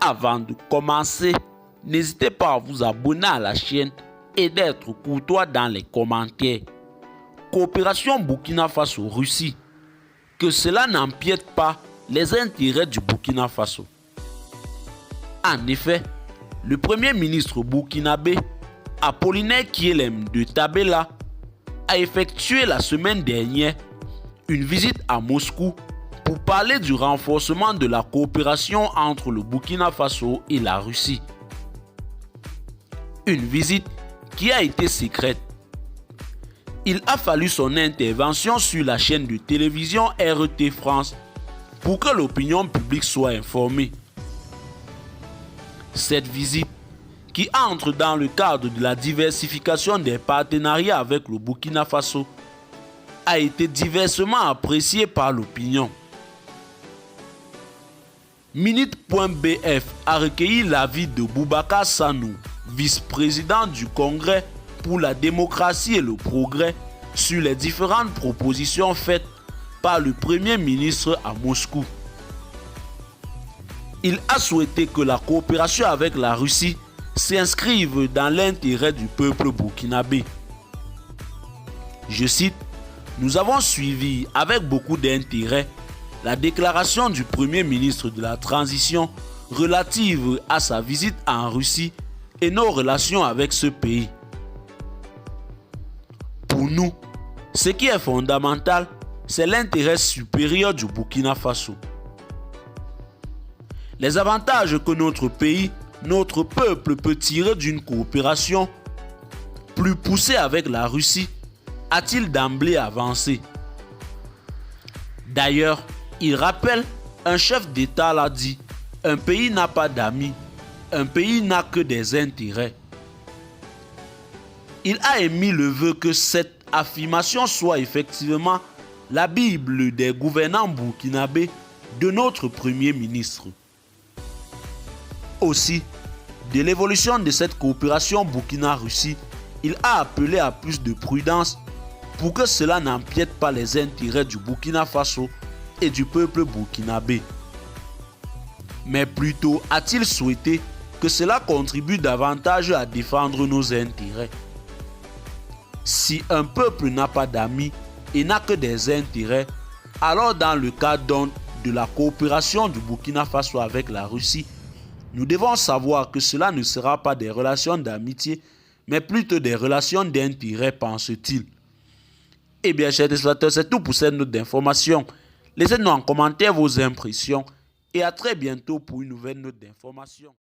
Avant de commencer, n'hésitez pas à vous abonner à la chaîne et d'être courtois dans les commentaires. Coopération Burkina Faso-Russie. Que cela n'empiète pas les intérêts du Burkina Faso. En effet, le premier ministre burkinabé, Apollinaire Kyelem de Tabela, a effectué la semaine dernière une visite à Moscou pour parler du renforcement de la coopération entre le Burkina Faso et la Russie. Une visite qui a été secrète. Il a fallu son intervention sur la chaîne de télévision RT France pour que l'opinion publique soit informée. Cette visite, qui entre dans le cadre de la diversification des partenariats avec le Burkina Faso, a été diversement appréciée par l'opinion. Minute.bf a recueilli l'avis de Boubacar Sanou, vice-président du Congrès pour la démocratie et le progrès, sur les différentes propositions faites par le Premier ministre à Moscou. Il a souhaité que la coopération avec la Russie s'inscrive dans l'intérêt du peuple burkinabé. Je cite, « Nous avons suivi avec beaucoup d'intérêt la déclaration du Premier ministre de la transition relative à sa visite en Russie et nos relations avec ce pays. Pour nous, ce qui est fondamental, c'est l'intérêt supérieur du Burkina Faso. Les avantages que notre pays, notre peuple peut tirer d'une coopération plus poussée avec la Russie, a-t-il d'emblée avancé. D'ailleurs, il rappelle, un chef d'État l'a dit, un pays n'a pas d'amis, un pays n'a que des intérêts. Il a émis le vœu que cette affirmation soit effectivement la Bible des gouvernants burkinabés de notre Premier ministre. Aussi, de l'évolution de cette coopération Burkina-Russie, il a appelé à plus de prudence pour que cela n'empiète pas les intérêts du Burkina Faso et du peuple burkinabé. Mais plutôt a-t-il souhaité que cela contribue davantage à défendre nos intérêts. Si un peuple n'a pas d'amis et n'a que des intérêts, alors dans le cadre de la coopération du Burkina Faso avec la Russie, nous devons savoir que cela ne sera pas des relations d'amitié, mais plutôt des relations d'intérêt, pense-t-il. Eh bien, chers téléspectateurs, c'est tout pour cette note d'information. Laissez-nous en commentaire vos impressions et à très bientôt pour une nouvelle note d'information.